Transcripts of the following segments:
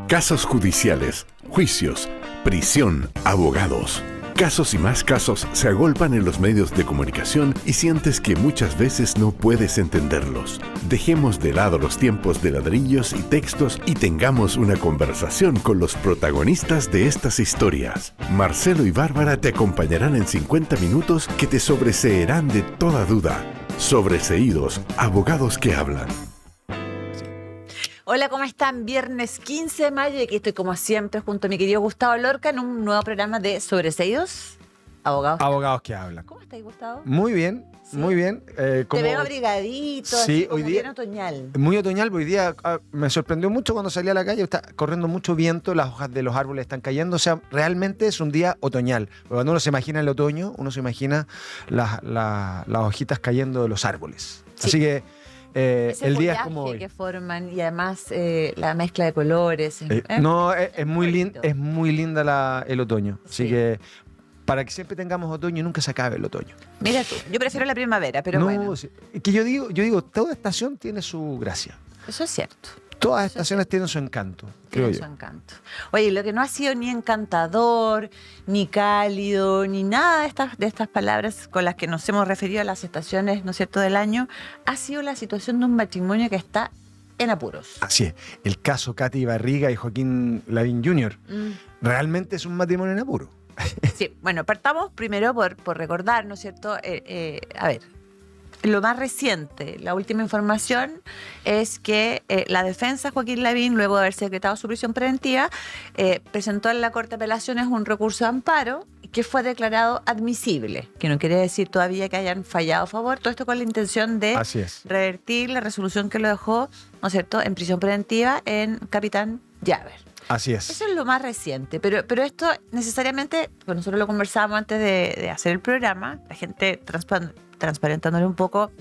Casos judiciales, juicios, prisión, abogados. Casos y más casos se agolpan en los medios de comunicación y sientes que muchas veces no puedes entenderlos. Dejemos de lado los tiempos de ladrillos y textos y tengamos una conversación con los protagonistas de estas historias. Marcelo y Bárbara te acompañarán en 50 minutos que te sobreseerán de toda duda. Sobreseídos, abogados que hablan. Hola, ¿cómo están? Viernes 15 de mayo y aquí estoy como siempre junto a mi querido Gustavo Lorca en un nuevo programa de Sobreseídos, abogados. Abogados que hablan. ¿Cómo estás, Gustavo? Muy bien, ¿sí? Muy bien. Te veo abrigadito, sí, así como hoy día, bien otoñal. Muy otoñal, hoy día me sorprendió mucho cuando salí a la calle, está corriendo mucho viento, las hojas de los árboles están cayendo, o sea, realmente es un día otoñal. Cuando uno se imagina el otoño, uno se imagina las hojitas cayendo de los árboles. Sí. Así que el día es como hoy. Que forman y además la mezcla de colores. Es muy linda el otoño. Sí. Así que para que siempre tengamos otoño y nunca se acabe el otoño. Mira tú, yo prefiero la primavera, pero bueno. Sí. Que yo digo, toda estación tiene su gracia. Eso es cierto. Todas las estaciones tienen su encanto, creo yo. Su encanto. Oye, lo que no ha sido ni encantador, ni cálido, ni nada de estas palabras con las que nos hemos referido a las estaciones, ¿no es cierto?, del año, ha sido la situación de un matrimonio que está en apuros. Así es. El caso Katy Barriga y Joaquín Lavín Jr. Realmente es un matrimonio en apuro. Sí, bueno, partamos primero por recordar, ¿no es cierto? A ver, lo más reciente, la última información es que la defensa Joaquín Lavín, luego de haberse decretado su prisión preventiva, presentó en la Corte de Apelaciones un recurso de amparo que fue declarado admisible, que no quiere decir todavía que hayan fallado a favor, todo esto con la intención de revertir la resolución que lo dejó, ¿no es cierto?, en prisión preventiva en Capitán Llaver. Así es. Eso es lo más reciente, pero esto necesariamente, pues nosotros lo conversábamos antes de hacer el programa, la gente transparentándole un poco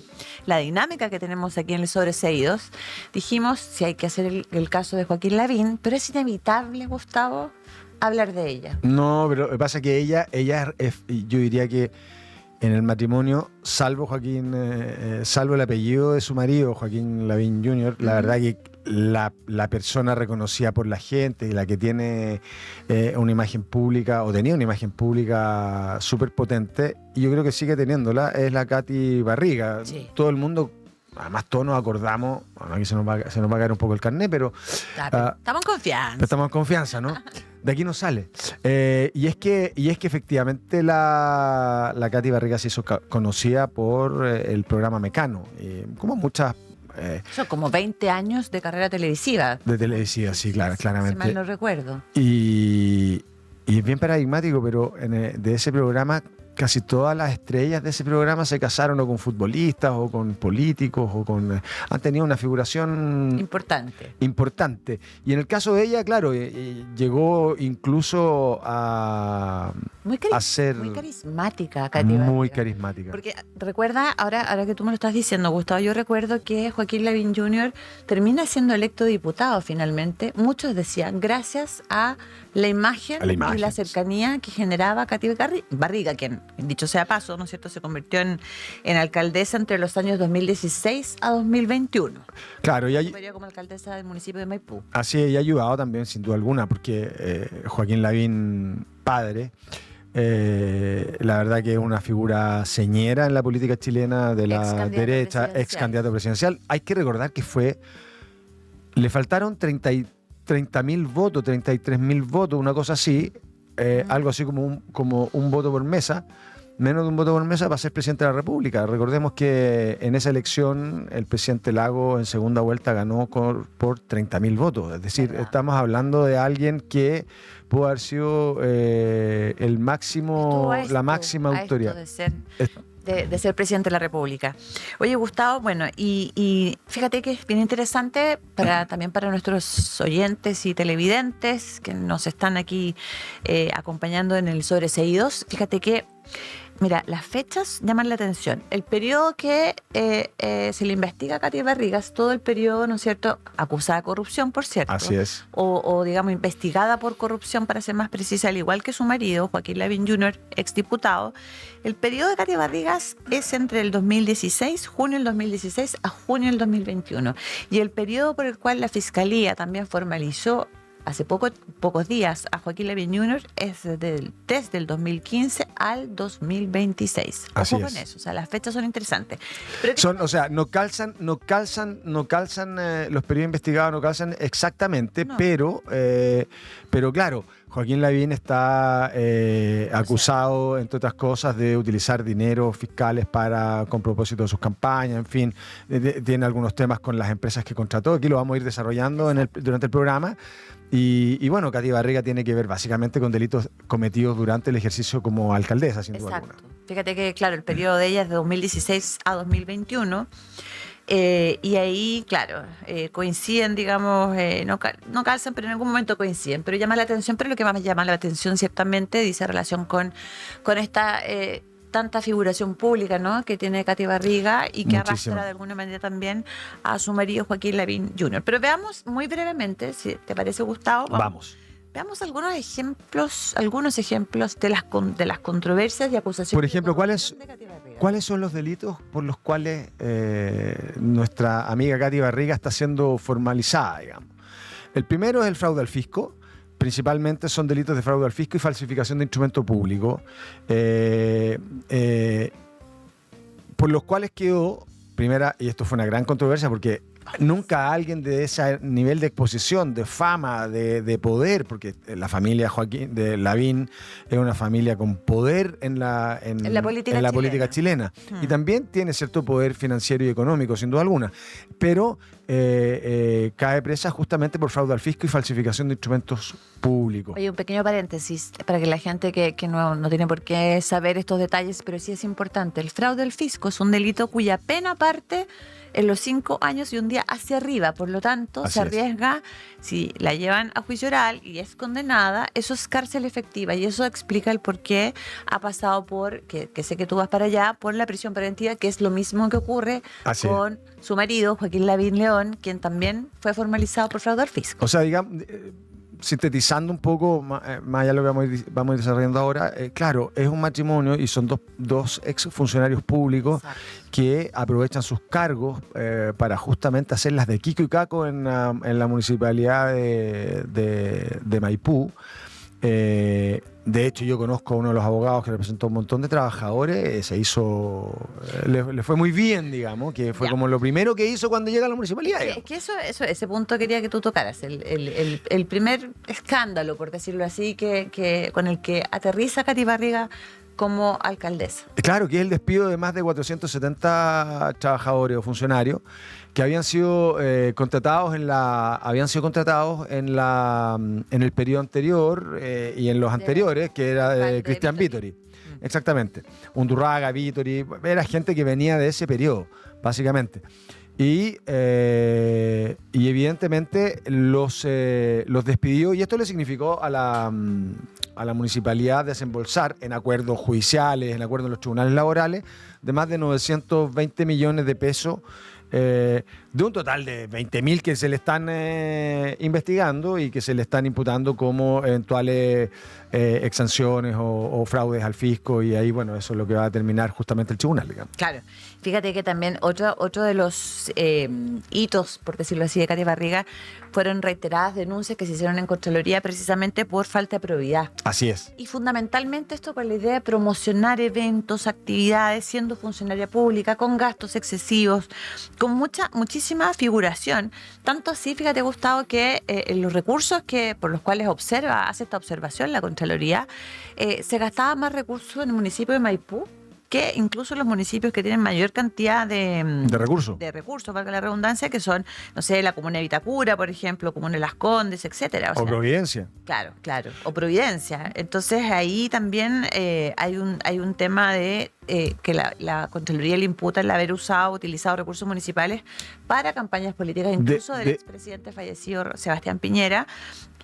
la dinámica que tenemos aquí en el Sobreseídos, dijimos si hay que hacer el caso de Joaquín Lavín, pero es inevitable, Gustavo, hablar de ella. No, pero lo que pasa es que ella es, yo diría que en el matrimonio, salvo el apellido de su marido, Joaquín Lavín Jr., la verdad que la persona reconocida por la gente, la que tiene una imagen pública, o tenía una imagen pública súper potente, y yo creo que sigue teniéndola, es la Katy Barriga. Sí. Todo el mundo, además todos nos acordamos, bueno, aquí se nos va a caer un poco el carnet, pero estamos en confianza. Estamos en confianza, ¿no? De aquí no sale. Y es que efectivamente la Katy Barriga se hizo conocida por el programa Mecano, como muchas. Son como 20 años de carrera televisiva. De televisiva, sí, claramente. Si mal no recuerdo. Y es bien paradigmático, pero de ese programa, casi todas las estrellas de ese programa se casaron o con futbolistas o con políticos han tenido una figuración importante. Y en el caso de ella, claro, llegó incluso a ser muy carismática, Katy Barriga. Muy carismática. Porque recuerda, ahora que tú me lo estás diciendo, Gustavo, yo recuerdo que Joaquín Lavín Jr. termina siendo electo diputado finalmente. Muchos decían, gracias a la imagen y la cercanía que generaba Katy Barriga, quien, dicho sea paso, ¿no es cierto?, se convirtió en alcaldesa entre los años 2016 a 2021. Claro, y como alcaldesa del municipio de Maipú. Así es, y ha ayudado también, sin duda alguna, porque Joaquín Lavín, padre, la verdad que es una figura señera en la política chilena de la derecha, ex candidato presidencial. Hay que recordar que le faltaron 30.000 votos, 33.000 votos, una cosa así, algo así como un voto por mesa, menos de un voto por mesa para ser presidente de la República. Recordemos que en esa elección el presidente Lagos en segunda vuelta ganó por 30.000 votos. Es decir, estamos hablando de alguien que pudo haber sido la máxima autoridad. De ser presidente de la República. Oye, Gustavo, bueno, y fíjate que es bien interesante también para nuestros oyentes y televidentes que nos están aquí acompañando en el Sobreseídos. Fíjate que, mira, las fechas llaman la atención. El periodo que se le investiga a Katy Barriga es todo el periodo, ¿no es cierto?, acusada de corrupción, por cierto. Así es. O digamos, investigada por corrupción, para ser más precisa, al igual que su marido, Joaquín Lavín Jr., exdiputado. El periodo de Katy Barriga es entre el 2016, junio del 2016, a junio del 2021. Y el periodo por el cual la Fiscalía también formalizó hace pocos días a Joaquín Lavín Jr. es desde el 2015 al 2026. Así Ojo es. con eso, o sea, las fechas son interesantes. O sea, no calzan los periodos investigados, no calzan exactamente, No. pero claro, Joaquín Lavín está acusado, entre otras cosas, de utilizar dinero fiscales con propósito de sus campañas, en fin, tiene algunos temas con las empresas que contrató, aquí lo vamos a ir desarrollando durante el programa. Y bueno, Katy Barriga tiene que ver básicamente con delitos cometidos durante el ejercicio como alcaldesa, sin duda alguna. Fíjate que, claro, el periodo de ella es de 2016 a 2021. Y ahí, claro, coinciden, digamos, no calzan, pero en algún momento coinciden. Pero llama la atención, pero lo que más me llama la atención ciertamente dice relación con esta tanta figuración pública, ¿no?, que tiene Katy Barriga y que Muchísimo. arrastra de alguna manera también a su marido Joaquín Lavín Jr. Pero veamos muy brevemente, si te parece, Gustavo. Vamos. Veamos algunos ejemplos de las controversias y acusaciones. Por ejemplo, de corrupción de Katy Barriga. ¿Cuáles son los delitos por los cuales nuestra amiga Katy Barriga está siendo formalizada, digamos? El primero es el fraude al fisco. Principalmente son delitos de fraude al fisco y falsificación de instrumento público, por los cuales quedó, primera, y esto fue una gran controversia porque nunca alguien de ese nivel de exposición, de fama, de poder, porque la familia Joaquín de Lavín es una familia con poder en la política chilena. Y también tiene cierto poder financiero y económico, sin duda alguna. Pero cae presa justamente por fraude al fisco y falsificación de instrumentos públicos. Oye, un pequeño paréntesis para que la gente que no tiene por qué saber estos detalles, pero sí es importante. El fraude al fisco es un delito cuya pena parte en los 5 años y un día hacia arriba. Por lo tanto, se arriesga, si la llevan a juicio oral y es condenada, eso es cárcel efectiva. Y eso explica el por qué ha pasado que sé que tú vas para allá, por la prisión preventiva, que es lo mismo que ocurre con su marido, Joaquín Lavín León, quien también fue formalizado por fraude al fisco. O sea, digamos, sintetizando un poco más allá lo que vamos a ir desarrollando ahora, claro, es un matrimonio y son dos exfuncionarios públicos. Exacto. Que aprovechan sus cargos para justamente hacerlas de Kiko y Caco en la municipalidad de Maipú. De hecho, yo conozco a uno de los abogados que representó a un montón de trabajadores, le fue muy bien, digamos, que fue como lo primero que hizo cuando llega a la municipalidad. Es que ese punto quería que tú tocaras, el primer escándalo, por decirlo así, que con el que aterriza Katy Barriga como alcaldesa. Claro, que es el despido de más de 470 trabajadores o funcionarios que habían sido contratados en el periodo anterior y en los anteriores, que era Cristian Vítori. Exactamente. Undurraga, Vítori, era gente que venía de ese periodo, básicamente. Y evidentemente los despidió, y esto le significó a la municipalidad desembolsar en acuerdos judiciales, en acuerdos en los tribunales laborales, de más de 920 millones de pesos, de un total de 20.000 que se le están investigando y que se le están imputando como eventuales exsanciones o fraudes al fisco, y ahí, bueno, eso es lo que va a determinar justamente el tribunal, digamos. Claro. Fíjate que también otro de los hitos, por decirlo así, de Katy Barriga, fueron reiteradas denuncias que se hicieron en Contraloría precisamente por falta de probidad. Así es. Y fundamentalmente esto con la idea de promocionar eventos, actividades, siendo funcionaria pública, con gastos excesivos, con muchísima figuración. Tanto así, fíjate, Gustavo, que los recursos por los cuales hace esta observación la Contraloría, se gastaba más recursos en el municipio de Maipú que incluso los municipios que tienen mayor cantidad de recursos, valga la redundancia, que son, no sé, la comuna de Vitacura, por ejemplo, comuna de Las Condes, etcétera. O Providencia. Claro, o Providencia. Entonces ahí también hay un tema de que la Contraloría le imputa el haber utilizado recursos municipales para campañas políticas, incluso del expresidente fallecido Sebastián Piñera,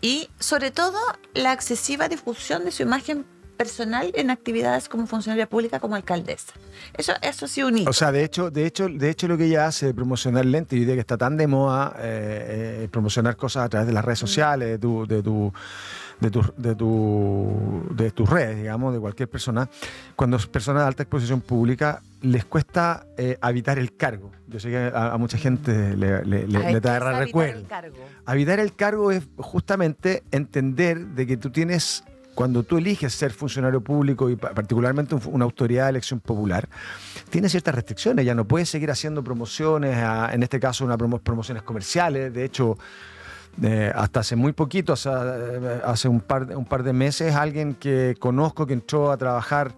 y sobre todo la excesiva difusión de su imagen personal en actividades como funcionaria pública, como alcaldesa. Eso sí un hito. O sea, de hecho lo que ella hace de promocionar lentes, y de que está tan de moda promocionar cosas a través de las redes sociales, de tus redes, digamos, de cualquier persona, cuando es persona de alta exposición pública, les cuesta habitar el cargo. Yo sé que a mucha gente le traerá recuerdo. Habitar el cargo es justamente entender de que tú tienes, cuando tú eliges ser funcionario público y particularmente una autoridad de elección popular, tienes ciertas restricciones. Ya no puedes seguir haciendo promociones, en este caso promociones comerciales. De hecho, hasta hace muy poquito, hace un par de meses, alguien que conozco que entró a trabajar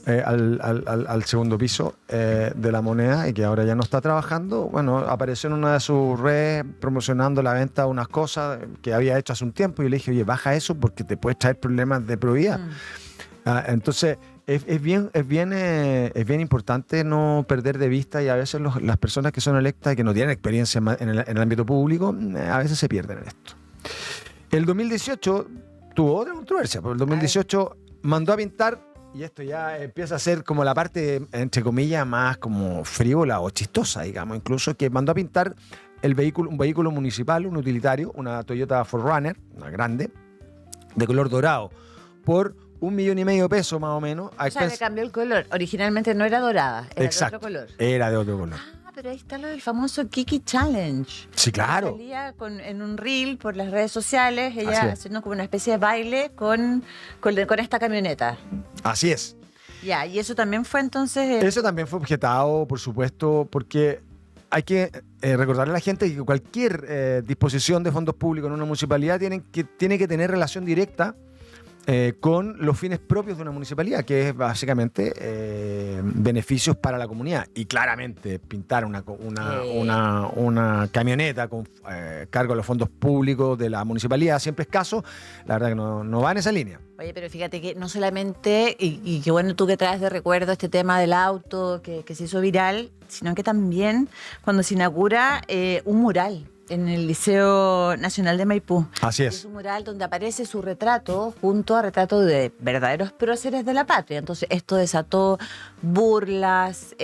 al segundo piso de La Moneda y que ahora ya no está trabajando, bueno, apareció en una de sus redes promocionando la venta de unas cosas que había hecho hace un tiempo, y yo le dije, oye, baja eso porque te puedes traer problemas de probidad. Entonces es bien importante no perder de vista, y a veces las personas que son electas y que no tienen experiencia en el ámbito público, a veces se pierden en esto. El 2018 tuvo otra controversia, porque el 2018 mandó a pintar, y esto ya empieza a ser como la parte, entre comillas, más como frívola o chistosa, digamos, incluso, que mandó a pintar un vehículo municipal, un utilitario, una Toyota 4Runner, una grande, de color dorado, por $1,5 million de pesos más o menos. O sea, le cambió el color. Originalmente no era dorada, era de otro color. Era de otro color. Pero ahí está lo del famoso Kiki Challenge. Sí, claro. Salía en un reel por las redes sociales, ella haciendo como una especie de baile con esta camioneta. Así es. Ya, y eso también fue entonces... Eso también fue objetado, por supuesto, porque hay que recordarle a la gente que cualquier disposición de fondos públicos en una municipalidad tiene que tener relación directa con los fines propios de una municipalidad, que es básicamente beneficios para la comunidad. Y claramente pintar una camioneta con cargo a los fondos públicos de la municipalidad, siempre escaso, la verdad que no va en esa línea. Oye, pero fíjate que no solamente, y qué bueno tú que traes de recuerdo este tema del auto que se hizo viral, sino que también cuando se inaugura un mural en el Liceo Nacional de Maipú. Así es. Es un mural donde aparece su retrato junto a retratos de verdaderos próceres de la patria. Entonces esto desató burlas,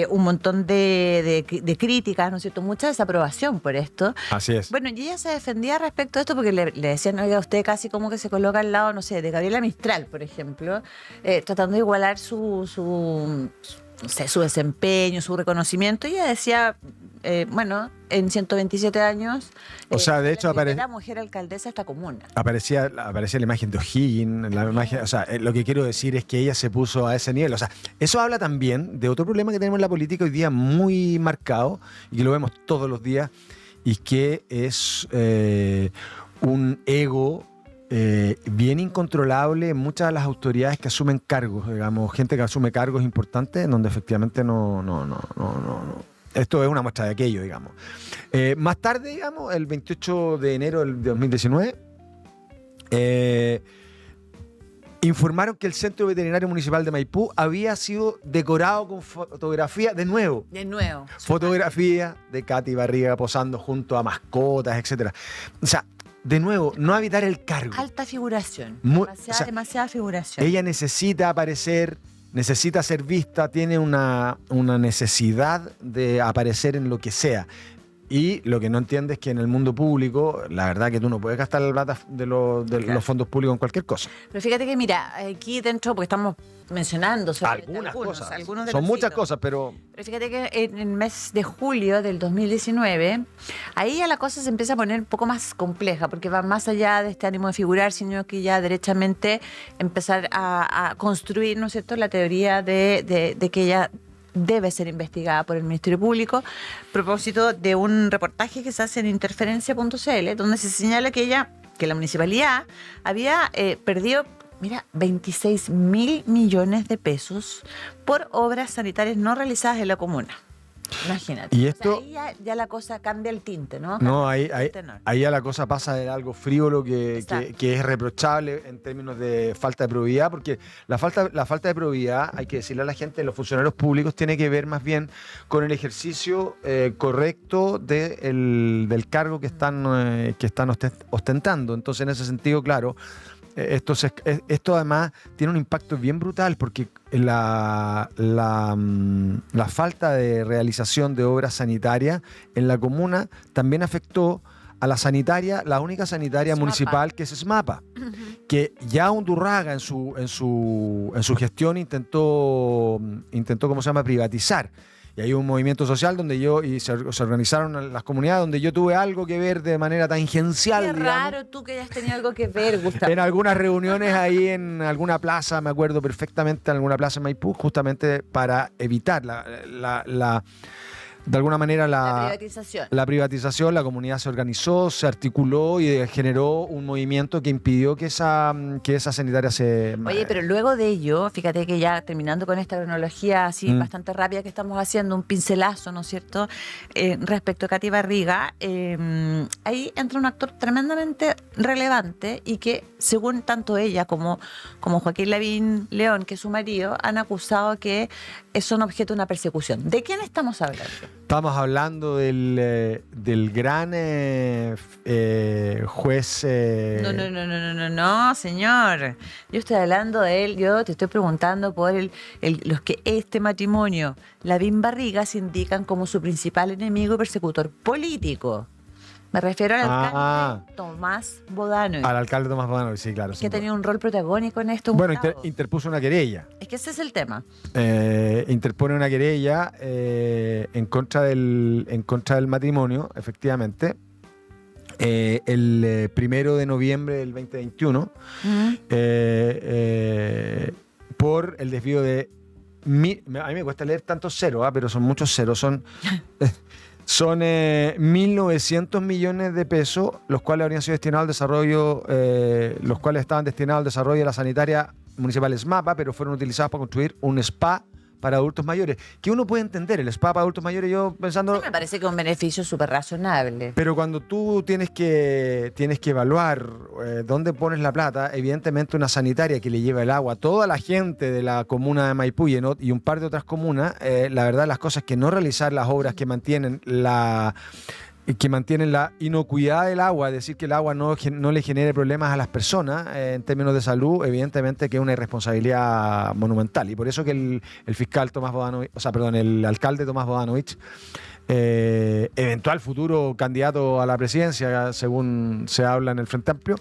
un montón de críticas, ¿no es cierto? Mucha desaprobación por esto. Así es. Bueno, y ella se defendía respecto a esto porque le decían, oiga, usted casi como que se coloca al lado, no sé, de Gabriela Mistral, por ejemplo, tratando de igualar su desempeño, su reconocimiento. Y ella decía, bueno, en 127 años, o sea, de hecho, la primera mujer alcaldesa de esta comuna. Aparecía la imagen de O'Higgins, o sea, lo que quiero decir es que ella se puso a ese nivel. O sea, eso habla también de otro problema que tenemos en la política hoy día muy marcado, y que lo vemos todos los días, y que es un ego bien incontrolable en muchas de las autoridades que asumen cargos, digamos, gente que asume cargos importantes en donde efectivamente no. Esto es una muestra de aquello, digamos. Más tarde, digamos, el 28 de enero del 2019, informaron que el Centro Veterinario Municipal de Maipú había sido decorado con fotografía de nuevo. Fotografía de Katy Barriga posando junto a mascotas, etc. O sea, de nuevo, no evitar el cargo. Alta figuración. Demasiada figuración. Ella necesita aparecer, necesita ser vista, tiene una necesidad de aparecer en lo que sea. Y lo que no entiende es que en el mundo público, la verdad que tú no puedes gastar la plata de los fondos públicos en cualquier cosa. Pero fíjate que, mira, aquí dentro, porque estamos mencionando algunas cosas. Son muchas cosas, pero fíjate que en el mes de julio del 2019, ahí ya la cosa se empieza a poner un poco más compleja, porque va más allá de este ánimo de figurar, sino que ya derechamente empezar a construir, ¿no es cierto?, la teoría de que ella debe ser investigada por el Ministerio Público, a propósito de un reportaje que se hace en interferencia.cl, donde se señala que la municipalidad había perdido, mira, 26.000 millones de pesos por obras sanitarias no realizadas en la comuna. Imagínate. Y esto, o sea, ahí ya la cosa cambia el tinte, ¿no? Ahí ya la cosa pasa de algo frívolo que es reprochable en términos de falta de probidad, porque la falta de probidad, hay que decirle a la gente, los funcionarios públicos, tiene que ver más bien con el ejercicio correcto del cargo que están ostentando. Entonces, en ese sentido, claro, esto además tiene un impacto bien brutal porque la falta de realización de obras sanitarias en la comuna también afectó a la única sanitaria municipal, que es SMAPA, que ya Undurraga en su gestión intentó ¿cómo se llama?, privatizar. Y hay un movimiento social y se organizaron las comunidades donde yo tuve algo que ver de manera tangencial. Qué digamos. raro tú que hayas tenido algo que ver, Gustavo. En algunas reuniones ahí en alguna plaza, me acuerdo perfectamente, en alguna plaza en Maipú, justamente para evitar de alguna manera la privatización. La comunidad se organizó, se articuló y generó un movimiento que impidió que esa sanitaria se... Oye, pero luego de ello, fíjate que ya terminando con esta cronología así bastante rápida que estamos haciendo, un pincelazo, ¿no es cierto?, respecto a Katy Barriga, ahí entra un actor tremendamente relevante y que, según tanto ella como Joaquín Lavín León, que es su marido, han acusado que son objeto de una persecución. ¿De quién estamos hablando? Estamos hablando del gran juez... No, señor. Yo estoy hablando de él, yo te estoy preguntando por los que este matrimonio, Lavín Barriga, se indican como su principal enemigo y persecutor político. Me refiero al alcalde Tomás Bodanovich. Al alcalde Tomás Bodanovich, sí, claro. Que tenía un rol protagónico en esto. Bueno, interpuso una querella. Es que ese es el tema. Interpone una querella en contra del matrimonio, efectivamente. El 1 de noviembre del 2021 por el desvío de... a mí me cuesta leer tantos ceros, pero son muchos ceros. Son 1.900 millones de pesos, los cuales habrían sido destinados al desarrollo, los cuales estaban destinados al desarrollo de la sanitaria municipal SMAPA, pero fueron utilizados para construir un spa para adultos mayores. Que uno puede entender, el spa para adultos mayores, yo pensando... Sí, me parece que es un beneficio súper razonable. Pero cuando tú tienes que evaluar dónde pones la plata, evidentemente una sanitaria que le lleva el agua a toda la gente de la comuna de Maipú y un par de otras comunas, la verdad las cosas es que no realizar las obras que mantienen la inocuidad del agua, es decir, que el agua no le genere problemas a las personas en términos de salud, evidentemente que es una irresponsabilidad monumental. Y por eso que el fiscal Tomás Bodanovich, el alcalde Tomás Bodanovich, eventual futuro candidato a la presidencia, según se habla en el Frente Amplio,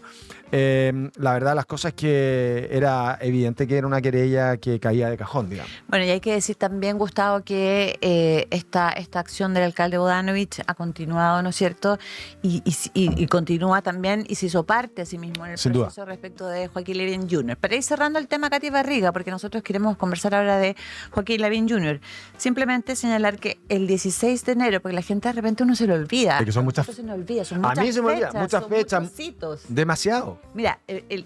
la verdad las cosas es que era evidente que era una querella que caía de cajón, digamos. Bueno, y hay que decir también, Gustavo, que esta acción del alcalde Bodanovich ha continuado, ¿no es cierto? Y continúa también y se hizo parte a sí mismo en el proceso respecto de Joaquín Lavín Jr. Para ir cerrando el tema Katy Barriga, porque nosotros queremos conversar ahora de Joaquín Lavín Jr., simplemente señalar que el 16 de enero, porque la gente de repente uno se lo olvida. Porque son muchas... Se nos olvida, son muchas a mí se me olvida, muchas fechas. Demasiado. Mira,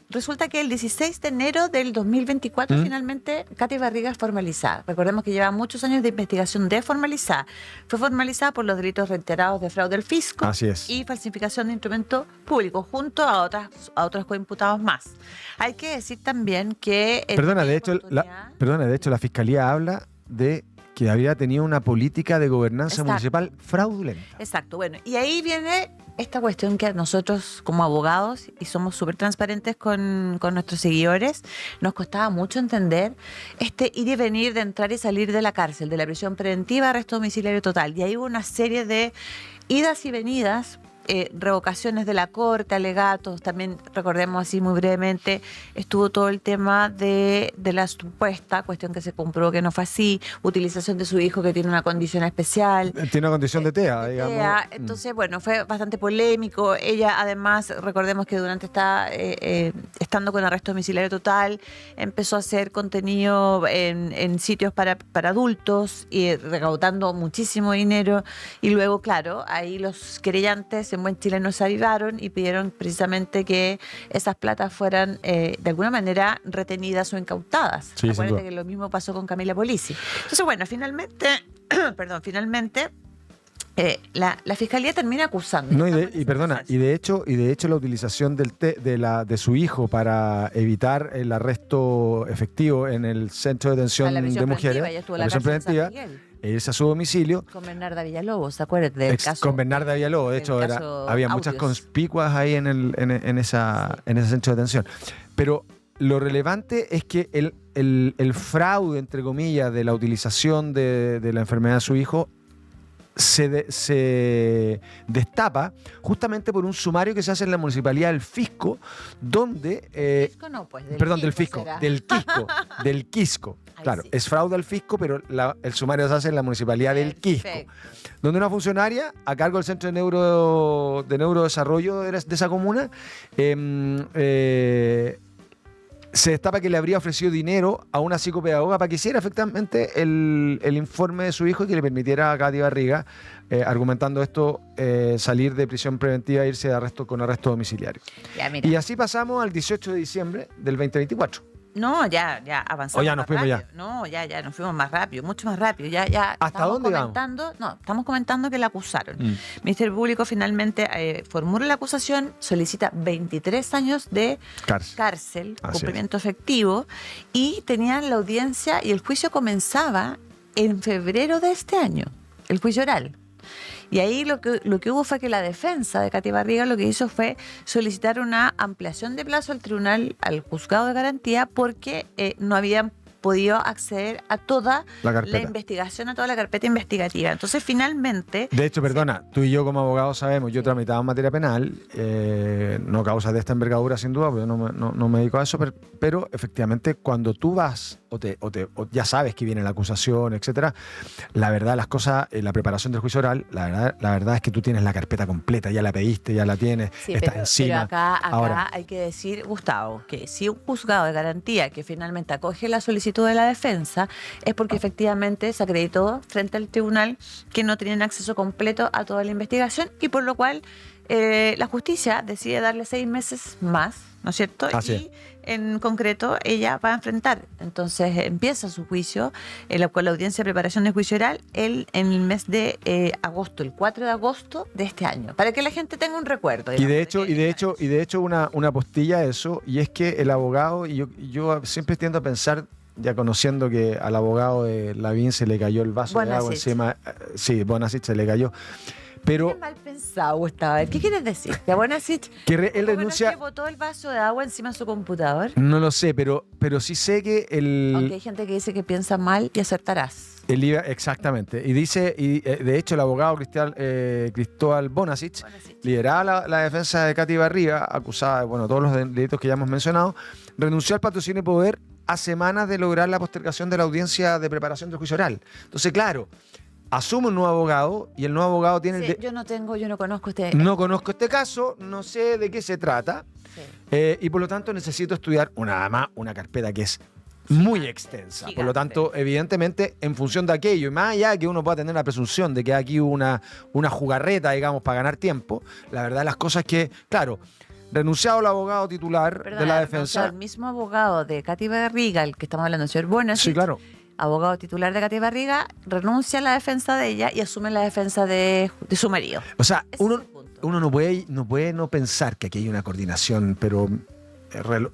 resulta que el 16 de enero del 2024 finalmente Katy Barriga es formalizada. Recordemos que lleva muchos años de investigación desformalizada. Fue formalizada por los delitos reiterados de fraude al fisco. Así es. Y falsificación de instrumentos públicos, junto a otros coimputados más. Hay que decir también que... Perdona, de hecho la Fiscalía habla de que había tenido una política de gobernanza municipal fraudulenta. Exacto, bueno, y ahí viene esta cuestión que a nosotros como abogados, y somos súper transparentes con nuestros seguidores, nos costaba mucho entender este ir y venir de entrar y salir de la cárcel, de la prisión preventiva, arresto domiciliario total. Y ahí hubo una serie de idas y venidas, revocaciones de la Corte, alegatos, también recordemos así muy brevemente, estuvo todo el tema de la supuesta cuestión que se comprobó que no fue así, utilización de su hijo que tiene una condición especial. Tiene una condición de TEA, digamos. Entonces, bueno, fue bastante polémico. Ella, además, recordemos que durante estando con arresto domiciliario total, empezó a hacer contenido en sitios para adultos y recaudando muchísimo dinero. Y luego, claro, ahí los querellantes en buen chileno se avivaron y pidieron precisamente que esas platas fueran de alguna manera retenidas o incautadas. Sí, acuérdate que lo mismo pasó con Camila Polisi. Entonces, bueno, finalmente la Fiscalía termina acusando. No, y de hecho la utilización de su hijo para evitar el arresto efectivo en el centro de detención de mujeres, la prisión preventiva, e irse a su domicilio. Con Bernarda Villalobos, ¿se acuerdan del caso? Con Bernarda Villalobos, de hecho, había muchas conspicuas ahí en ese centro de detención. Pero lo relevante es que el fraude, entre comillas, de la utilización de la enfermedad de su hijo se destapa justamente por un sumario que se hace en la Municipalidad del Fisco, donde... Fisco no, pues, del Fisco, del Quisco. Claro, sí. Es fraude al fisco, pero el sumario se hace en la Municipalidad del Quisco, donde una funcionaria a cargo del Centro de Neurodesarrollo de esa comuna se destapa que le habría ofrecido dinero a una psicopedagoga para que hiciera efectivamente el informe de su hijo y que le permitiera a Katy Barriga, argumentando esto, salir de prisión preventiva e irse con arresto domiciliario. Y así pasamos al 18 de diciembre del 2024. No, ya avanzamos. ¿O ya nos fuimos rápido? ya? No, ya nos fuimos más rápido, mucho más rápido. Ya ¿Hasta dónde vamos? No, estamos comentando que la acusaron. El Ministerio Público finalmente formula la acusación, solicita 23 años de cárcel, cumplimiento efectivo, y tenían la audiencia y el juicio comenzaba en febrero de este año, el juicio oral. Y ahí lo que hubo fue que la defensa de Katy Barriga lo que hizo fue solicitar una ampliación de plazo al tribunal, al juzgado de garantía, porque no habían podido acceder a toda la investigación, a toda la carpeta investigativa. Entonces, finalmente... De hecho, perdona, tú y yo como abogados sabemos, yo tramitaba en materia penal, no causas de esta envergadura sin duda, porque no me dedico a eso, pero efectivamente cuando tú vas o ya sabes que viene la acusación, etcétera, la verdad las cosas, la preparación del juicio oral, la verdad es que tú tienes la carpeta completa, ya la pediste, ya la tienes, estás encima. Pero acá hay que decir, Gustavo, que si un juzgado de garantía que finalmente acoge la solicitud de la defensa es porque efectivamente se acreditó frente al tribunal que no tenían acceso completo a toda la investigación y por lo cual la justicia decide darle 6 meses más, ¿no es cierto? Y en concreto ella va a enfrentar. Entonces empieza su juicio, con la audiencia de preparación de juicio oral en el mes de agosto, el 4 de agosto de este año, para que la gente tenga un recuerdo. Y de hecho una postilla a eso, y es que el abogado, y yo siempre tiendo a pensar, ya conociendo que al abogado de Lavín se le cayó el vaso de agua encima, Bonasich se le cayó. Pero, qué mal pensado, Gustavo. ¿Qué quieres decir? ¿Que Bonasich él renuncia? ¿Que botó el vaso de agua encima de su computador? No lo sé, pero sí sé que Aunque hay gente que dice que piensa mal y acertarás. Exactamente. Y dice, de hecho, el abogado Cristóbal Bonasich lideraba la defensa de Katy Barriga, acusada de todos los delitos que ya hemos mencionado, renunció al patrocinio y poder a semanas de lograr la postergación de la audiencia de preparación del juicio oral. Entonces, claro, asume un nuevo abogado y el nuevo abogado tiene... Sí, yo no conozco este... No conozco este caso, no sé de qué se trata, y por lo tanto necesito estudiar una carpeta que es muy extensa. Gigante. Por lo tanto, evidentemente, en función de aquello, y más allá que uno pueda tener la presunción de que aquí hubo una jugarreta, digamos, para ganar tiempo, la verdad de las cosas es que, claro, renunciado el abogado titular de la defensa... el mismo abogado de Katy Barriga, el que estamos hablando, el señor Bonasich, sí, claro, abogado titular de Katy Barriga, renuncia a la defensa de ella y asume la defensa de su marido. O sea, uno no puede no pensar que aquí hay una coordinación, pero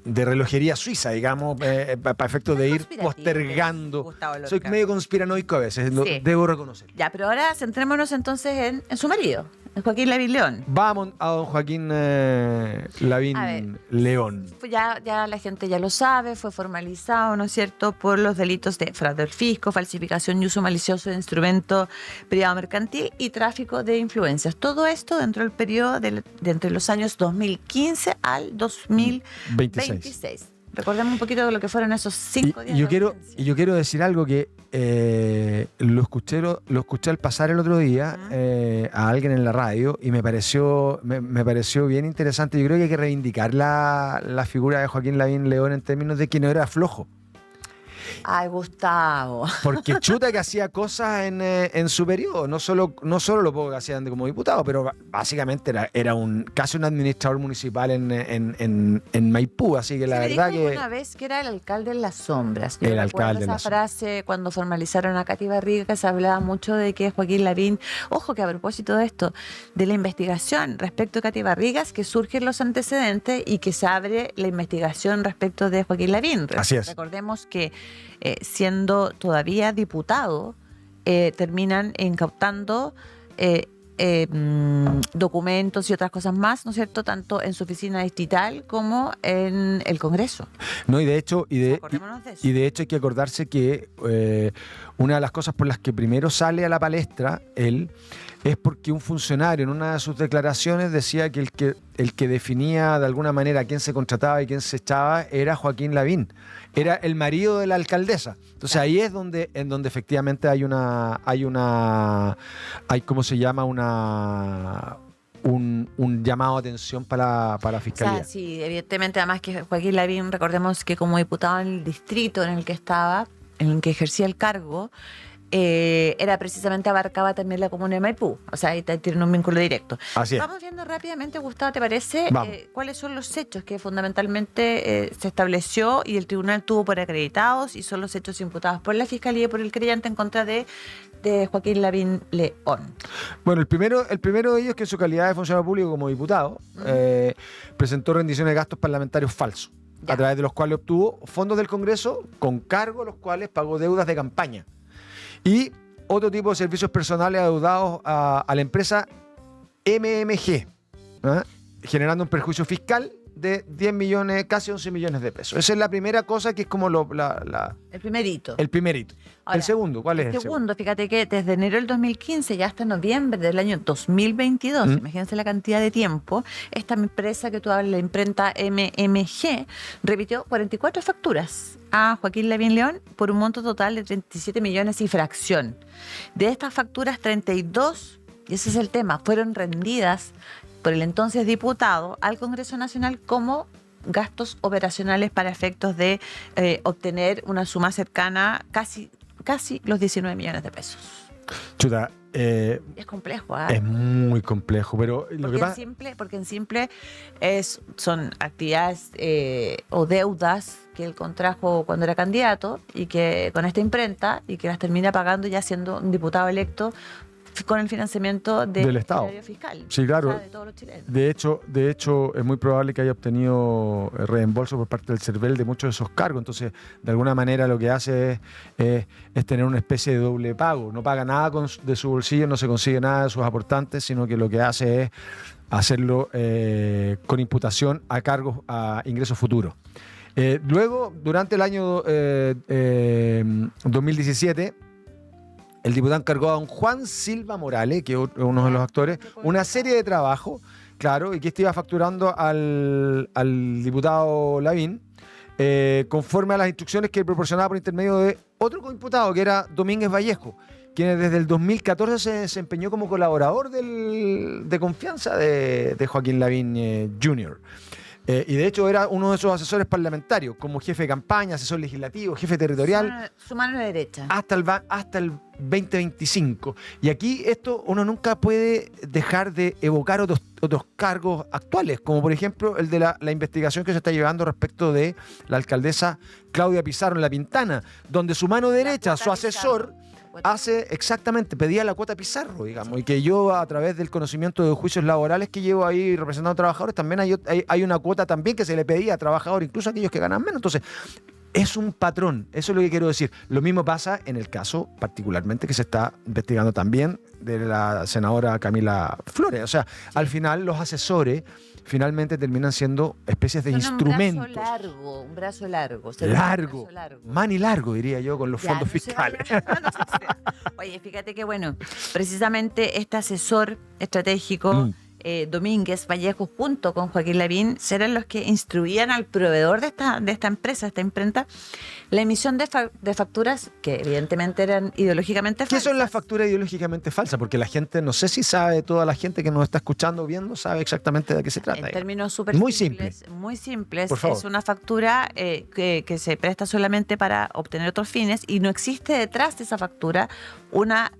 de relojería suiza, digamos, para efectos de ir postergando. Soy medio conspiranoico a veces, debo reconocer. Ya, pero ahora centrémonos entonces en su marido, en Joaquín Lavín León. Vamos a don Joaquín Lavín León. Ya la gente ya lo sabe, fue formalizado, ¿no es cierto?, por los delitos de fraude al fisco, falsificación y uso malicioso de instrumento privado mercantil y tráfico de influencias. Todo esto dentro del periodo de entre los años 2015 al 2026. Recordemos un poquito de lo que fueron esos 5 días. Y yo quiero decir algo que lo escuché al pasar el otro día a alguien en la radio y me pareció bien interesante. Yo creo que hay que reivindicar la figura de Joaquín Lavín León en términos de que no era flojo. Ay, Gustavo. Porque chuta que hacía cosas en su periodo, no solo lo poco que hacía como diputado, pero básicamente era casi un administrador municipal en Maipú, así que la verdad que... una vez que era el alcalde en las sombras. Yo recuerdo esa frase cuando formalizaron a Katy Barriga, que se hablaba mucho de que Joaquín Lavín, ojo que a propósito de esto, de la investigación respecto a Katy Barriga, que surgen los antecedentes y que se abre la investigación respecto de Joaquín Lavín. Así es. Recordemos que siendo todavía diputado, terminan incautando documentos y otras cosas más, ¿no es cierto?, tanto en su oficina distrital como en el Congreso. No, y de hecho Acordémonos de eso. hay que acordarse que una de las cosas por las que primero sale a la palestra él es porque un funcionario en una de sus declaraciones decía que el que definía de alguna manera quién se contrataba y quién se echaba era Joaquín Lavín, era el marido de la alcaldesa. Entonces ahí es donde efectivamente hay ¿cómo se llama? Un llamado de atención para la Fiscalía. O sea, sí, evidentemente, además que Joaquín Lavín, recordemos que como diputado en el distrito en el que estaba, en el que ejercía el cargo, era precisamente, abarcaba también la comuna de Maipú. O sea, ahí tienen un vínculo directo. Así es. Vamos viendo rápidamente, Gustavo, ¿te parece? ¿Cuáles son los hechos que fundamentalmente se estableció y el tribunal tuvo por acreditados y son los hechos imputados por la Fiscalía y por el creyente en contra de Joaquín Lavín León? Bueno, el primero de ellos, que en su calidad de funcionario público como diputado, presentó rendiciones de gastos parlamentarios falsos, a través de los cuales obtuvo fondos del Congreso con cargo a los cuales pagó deudas de campaña y otro tipo de servicios personales adeudados a la empresa MMG, generando un perjuicio fiscal de 10 millones, casi 11 millones de pesos. Esa es la primera cosa, que es como el primer hito. El primer hito. Ahora, ¿el segundo? ¿Cuál es el segundo? Fíjate que desde enero del 2015 ya hasta noviembre del año 2022, imagínense la cantidad de tiempo, esta empresa que tú hablas, la imprenta MMG, remitió 44 facturas a Joaquín Lavín León por un monto total de 37 millones y fracción. De estas facturas, 32, y ese es el tema, fueron rendidas por el entonces diputado al Congreso Nacional como gastos operacionales para efectos de obtener una suma cercana casi los 19 millones de pesos. Chuta. Es complejo, ¿eh? Es muy complejo, pero lo que pasa... Porque en simple son actividades o deudas que él contrajo cuando era candidato y que con esta imprenta y que las termina pagando ya siendo un diputado electo con el financiamiento del Estado fiscal. Sí, claro. O sea, de todos los chilenos. De hecho, es muy probable que haya obtenido reembolso por parte del CERVEL de muchos de esos cargos. Entonces, de alguna manera lo que hace es tener una especie de doble pago. No paga nada de su bolsillo, no se consigue nada de sus aportantes, sino que lo que hace es hacerlo con imputación a cargos, a ingresos futuros. Luego, durante el año 2017, el diputado encargó a don Juan Silva Morales, que es uno de los actores, una serie de trabajos, claro, y que iba facturando al diputado Lavín, conforme a las instrucciones que proporcionaba por intermedio de otro coimputado, que era Domínguez Vallejo, quien desde el 2014 se desempeñó como colaborador de confianza de Joaquín Lavín Jr., y de hecho era uno de sus asesores parlamentarios, como jefe de campaña, asesor legislativo, jefe territorial. Su mano derecha. Hasta el 2025. Y aquí uno nunca puede dejar de evocar otros cargos actuales, como por ejemplo el de la investigación que se está llevando respecto de la alcaldesa Claudia Pizarro en La Pintana, donde su mano derecha, su asesor... pedía la cuota Pizarro, digamos, y que yo, a través del conocimiento de juicios laborales que llevo ahí representando a trabajadores, también hay una cuota también que se le pedía a trabajadores, incluso a aquellos que ganan menos. Entonces, es un patrón, eso es lo que quiero decir. Lo mismo pasa en el caso, particularmente, que se está investigando también de la senadora Camila Flores. O sea, al final los asesores finalmente terminan siendo especies de instrumentos. Un brazo largo. Mani largo, diría yo, con los fondos fiscales. Oye, fíjate que precisamente este asesor estratégico, Domínguez Vallejo, junto con Joaquín Lavín, serán los que instruían al proveedor de esta empresa, esta imprenta, la emisión de facturas que evidentemente eran ideológicamente falsas. ¿Qué son las facturas ideológicamente falsas? Porque la gente, no sé si sabe, toda la gente que nos está escuchando o viendo, sabe exactamente de qué se trata. En términos súper simples. Muy simples. Es una factura que se presta solamente para obtener otros fines y no existe detrás de esa factura una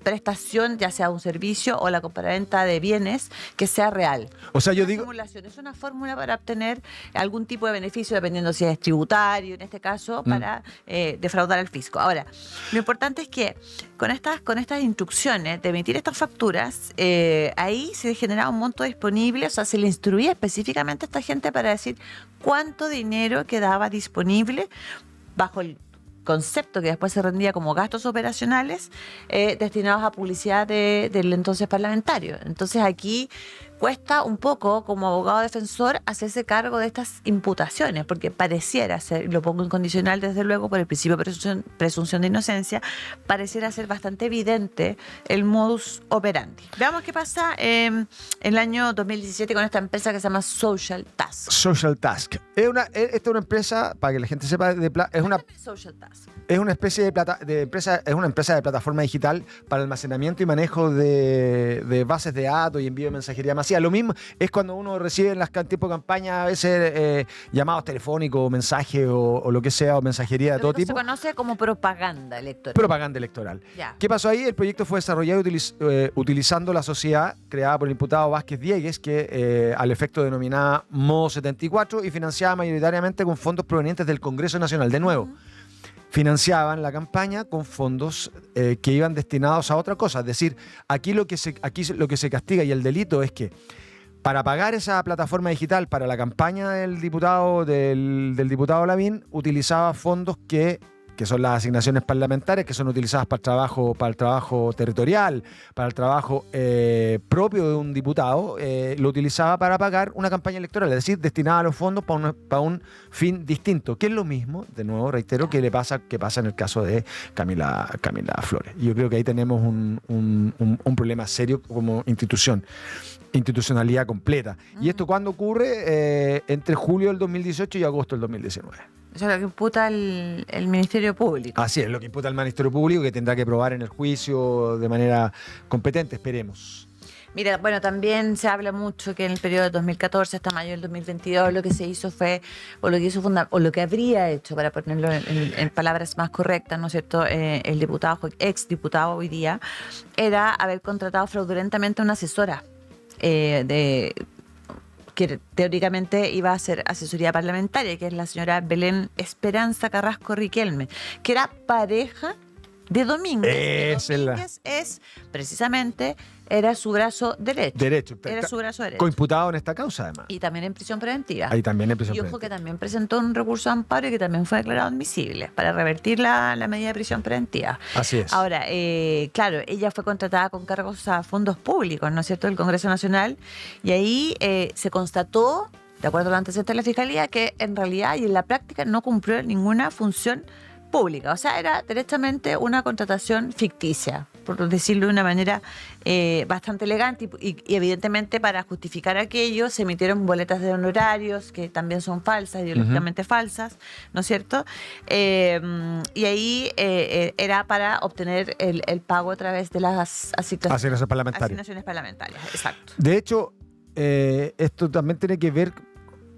prestación, ya sea un servicio o la compraventa de bienes, que sea real. O sea, Es una fórmula para obtener algún tipo de beneficio, dependiendo si es tributario, en este caso, para defraudar al fisco. Ahora, lo importante es que con estas instrucciones de emitir estas facturas, ahí se generaba un monto disponible, o sea, se le instruía específicamente a esta gente para decir cuánto dinero quedaba disponible bajo el concepto que después se rendía como gastos operacionales destinados a publicidad del entonces parlamentario. Entonces aquí cuesta un poco, como abogado defensor, hacerse cargo de estas imputaciones, porque pareciera ser, lo pongo en condicional desde luego por el principio de presunción de inocencia, pareciera ser bastante evidente el modus operandi. Veamos qué pasa en el año 2017 con esta empresa que se llama Social Task. Social Task. Esta es una empresa, para que la gente sepa, Social Task. Es una especie de empresa, es una empresa de plataforma digital para almacenamiento y manejo de bases de datos y envío de mensajería masiva. Lo mismo es cuando uno recibe en las tipos de campaña a veces llamados telefónicos, mensajes o lo que sea, o mensajería de todo tipo. Se conoce como propaganda electoral. Propaganda electoral. Ya. ¿Qué pasó ahí? El proyecto fue desarrollado utilizando la sociedad creada por el imputado Vázquez Diegues, que al efecto denominada Modo 74 y financiada mayoritariamente con fondos provenientes del Congreso Nacional. De nuevo, financiaban la campaña con fondos que iban destinados a otra cosa. Es decir, aquí lo que se castiga y el delito es que para pagar esa plataforma digital para la campaña del diputado Lavín, utilizaba fondos que son las asignaciones parlamentarias, que son utilizadas para el trabajo territorial, para el trabajo propio de un diputado, lo utilizaba para pagar una campaña electoral, es decir, destinaba los fondos para un fin distinto, que es lo mismo, de nuevo reitero, que pasa en el caso de Camila Flores. Y yo creo que ahí tenemos un problema serio como institucionalidad completa. ¿Y esto cuándo ocurre? Entre julio del 2018 y agosto del 2019. Eso es lo que imputa el Ministerio Público. Así es, lo que imputa el Ministerio Público, que tendrá que probar en el juicio de manera competente, esperemos. Mira, bueno, también se habla mucho que en el periodo de 2014 hasta mayo del 2022 lo que se hizo fue, o lo que habría hecho, para ponerlo en palabras más correctas, ¿no es cierto?, el ex diputado hoy día, era haber contratado fraudulentamente a una asesora que teóricamente iba a ser asesoría parlamentaria, que es la señora Belén Esperanza Carrasco Riquelme, que era pareja de Domínguez. Domínguez es precisamente, era su brazo derecho. Era su brazo derecho. Coimputado en esta causa, además. Y también en prisión preventiva. Ahí también en prisión preventiva. Y ojo preventiva. que también presentó un recurso de amparo y que también fue declarado admisible para revertir la medida de prisión preventiva. Así es. Ahora, claro, ella fue contratada con cargos a fondos públicos, ¿no es cierto?, del Congreso Nacional, y ahí se constató, de acuerdo a los antecedentes de la Fiscalía, que en realidad y en la práctica no cumplió ninguna función pública. O sea, era directamente una contratación ficticia, por decirlo de una manera bastante elegante, y evidentemente para justificar aquello se emitieron boletas de honorarios que también son falsas, ideológicamente falsas, ¿no es cierto? Y ahí era para obtener el pago a través de las asignaciones parlamentarias. Exacto. De hecho, esto también tiene que ver,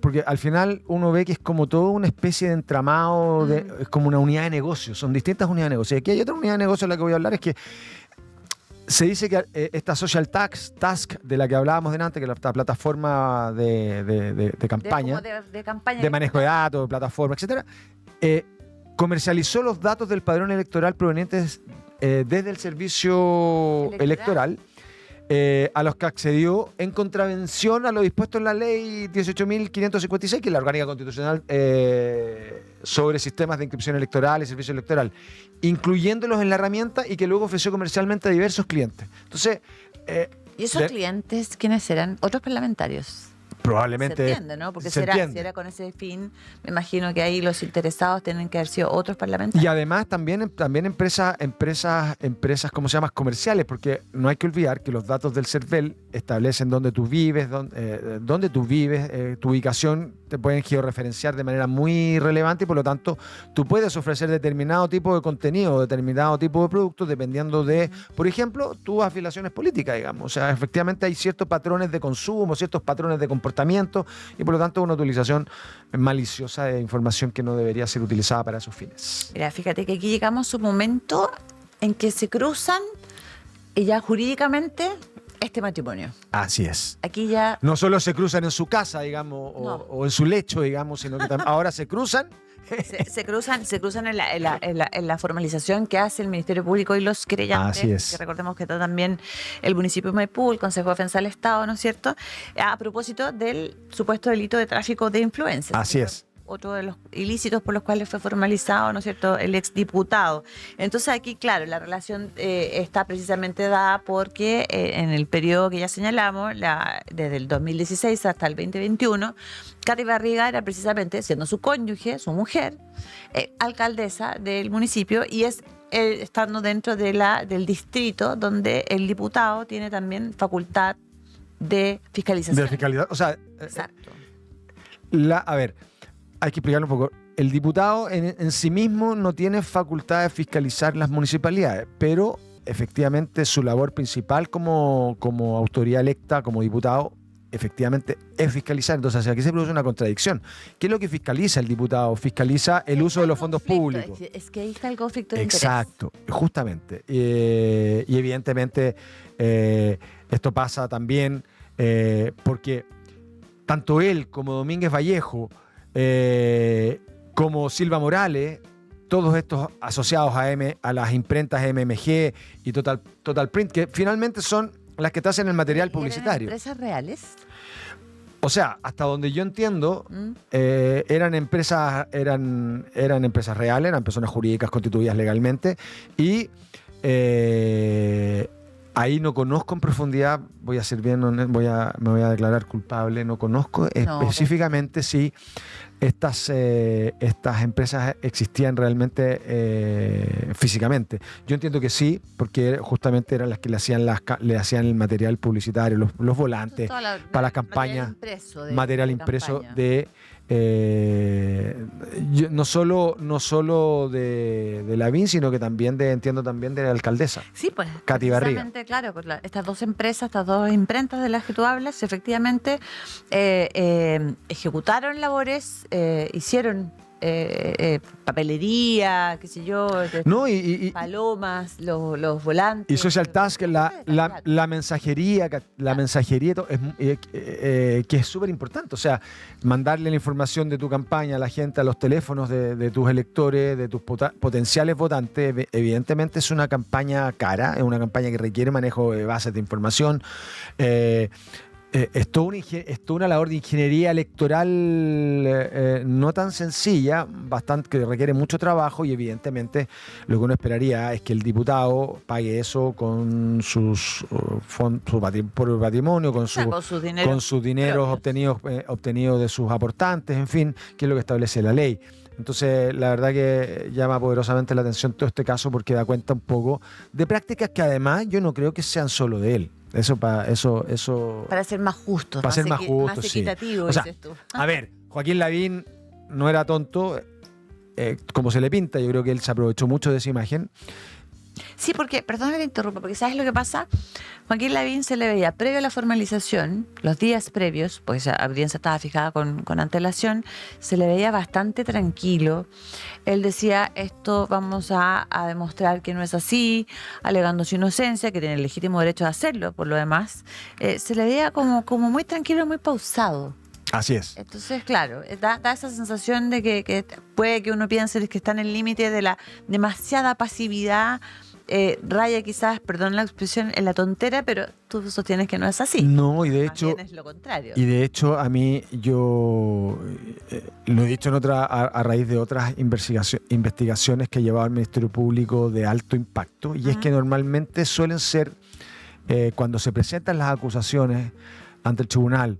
porque al final uno ve que es como toda una especie de entramado, es como una unidad de negocio, son distintas unidades de negocio. Y aquí hay otra unidad de negocio de la que voy a hablar, es que se dice que esta Social Task de la que hablábamos delante, que es la plataforma de campaña, de manejo de datos, de plataforma, etcétera, comercializó los datos del padrón electoral provenientes desde el servicio electoral, a los que accedió en contravención a lo dispuesto en la ley 18.556, que es la orgánica constitucional sobre sistemas de inscripción electoral y servicio electoral, incluyéndolos en la herramienta, y que luego ofreció comercialmente a diversos clientes. Entonces, ¿y esos clientes quiénes eran? Otros parlamentarios. Probablemente. Se entiende, ¿no? Porque si era con ese fin, me imagino que ahí los interesados tienen que haber sido otros parlamentarios. Y además también empresas, ¿cómo se llama?, comerciales, porque no hay que olvidar que los datos del CERVEL establecen dónde tú vives, tu ubicación, te pueden georreferenciar de manera muy relevante, y por lo tanto tú puedes ofrecer determinado tipo de contenido, determinado tipo de productos, dependiendo de, por ejemplo, tus afiliaciones políticas, digamos. O sea, efectivamente hay ciertos patrones de consumo, ciertos patrones de comportamiento, y por lo tanto una utilización maliciosa de información que no debería ser utilizada para esos fines. Mira, fíjate que aquí llegamos a un momento en que se cruzan ya jurídicamente este matrimonio. Así es. Aquí ya no solo se cruzan en su casa, digamos, o en su lecho, digamos, sino que ahora se cruzan. Se cruzan en la formalización que hace el Ministerio Público y los querellantes. Así es. Que recordemos que está también el municipio de Maipú, el Consejo de Defensa del Estado, ¿no es cierto?, a propósito del supuesto delito de tráfico de influencias. Así es. otro de los ilícitos por los cuales fue formalizado, ¿no es cierto?, el exdiputado. Entonces aquí, claro, la relación está precisamente dada porque en el periodo que ya señalamos, desde el 2016 hasta el 2021, Katy Barriga era precisamente, siendo su cónyuge, su mujer, alcaldesa del municipio, y es estando dentro del distrito donde el diputado tiene también facultad de fiscalización. De fiscalidad, o sea, exacto. A ver, hay que explicarlo un poco. El diputado en sí mismo no tiene facultad de fiscalizar las municipalidades, pero efectivamente su labor principal como autoridad electa, como diputado, efectivamente es fiscalizar. Entonces aquí se produce una contradicción. ¿Qué es lo que fiscaliza el diputado? Fiscaliza el uso de los fondos públicos. Es que ahí está el conflicto de interés. Exacto, justamente. Y evidentemente esto pasa también porque tanto él como Domínguez Vallejo, como Silva Morales, todos estos asociados a las imprentas MMG y Total Print, que finalmente son las que te hacen el material publicitario. ¿Eran empresas reales? O sea, hasta donde yo entiendo, eran empresas reales, eran personas jurídicas constituidas legalmente, y ahí no conozco en profundidad, voy a ser bien honesto, me voy a declarar culpable, no conozco específicamente si estas empresas existían realmente físicamente. Yo entiendo que sí, porque justamente eran las que le hacían el material publicitario, los volantes para las campañas, material impreso no solo de Lavín, sino que también entiendo también de la alcaldesa. Sí, pues Katy Barriga. Claro, pues estas dos empresas, estas dos imprentas de las que tú hablas, efectivamente ejecutaron labores, hicieron papelería, qué sé yo, palomas, los volantes. Y social task, la mensajería, que es súper importante. O sea, mandarle la información de tu campaña a la gente, a los teléfonos de tus electores, de tus potenciales votantes. Evidentemente es una campaña cara, es una campaña que requiere manejo de bases de información. Es toda una labor de ingeniería electoral no tan sencilla, bastante, que requiere mucho trabajo, y evidentemente lo que uno esperaría es que el diputado pague eso con su patrimonio, con sus dineros obtenidos de sus aportantes, en fin, que es lo que establece la ley. Entonces, la verdad que llama poderosamente la atención todo este caso, porque da cuenta un poco de prácticas que además yo no creo que sean solo de él. Para ser más justo, más equitativo, sí. O sea, dices tú. A ver, Joaquín Lavín no era tonto, como se le pinta. Yo creo que él se aprovechó mucho de esa imagen. Sí, porque, perdón que te interrumpa, porque ¿sabes lo que pasa? Joaquín Lavín se le veía previo a la formalización, los días previos, pues la audiencia estaba fijada con antelación, se le veía bastante tranquilo. Él decía, esto vamos a demostrar que no es así, alegando su inocencia, que tiene el legítimo derecho de hacerlo, por lo demás. Se le veía como muy tranquilo, muy pausado. Así es. Entonces, claro, da esa sensación de que puede que uno piense que está en el límite de la demasiada pasividad, raya quizás, perdón la expresión, en la tontera, pero tú sostienes que no es así. No, y de hecho es lo contrario. Y de hecho, a mí, yo lo he dicho a raíz de otras investigaciones que ha llevado el Ministerio Público de alto impacto, y es que normalmente suelen ser, cuando se presentan las acusaciones ante el tribunal,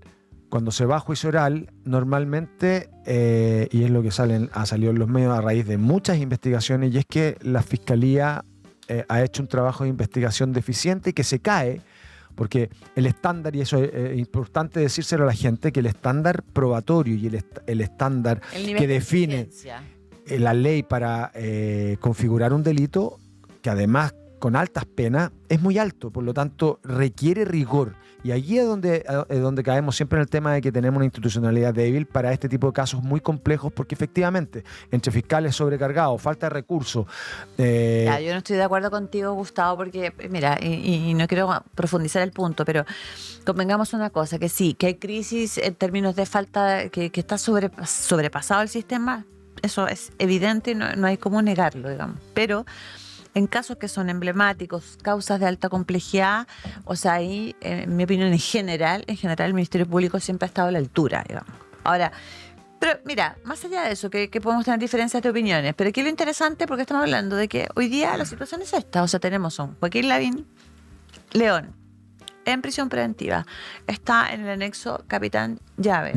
cuando se va a juicio oral, normalmente, y es lo que ha salido en los medios a raíz de muchas investigaciones, y es que la Fiscalía ha hecho un trabajo de investigación deficiente y que se cae, porque el estándar, y eso es importante decírselo a la gente, que el estándar probatorio y el estándar que define la ley para configurar un delito, que además con altas penas, es muy alto, por lo tanto requiere rigor. Y allí es donde caemos siempre en el tema de que tenemos una institucionalidad débil para este tipo de casos muy complejos, porque efectivamente, entre fiscales sobrecargados, falta de recursos. Yo no estoy de acuerdo contigo, Gustavo, porque, mira, y no quiero profundizar el punto, pero convengamos una cosa, que sí, que hay crisis en términos de falta, que está sobrepasado el sistema, eso es evidente y no hay cómo negarlo, digamos. Pero en casos que son emblemáticos, causas de alta complejidad, o sea, ahí, en mi opinión, en general, el Ministerio Público siempre ha estado a la altura, digamos. Ahora, Pero mira, más allá de eso, que podemos tener diferencias de opiniones, pero aquí lo interesante, porque estamos hablando de que hoy día la situación es esta. O sea, tenemos a un Joaquín Lavín León en prisión preventiva. Está en el anexo Capitán Llave.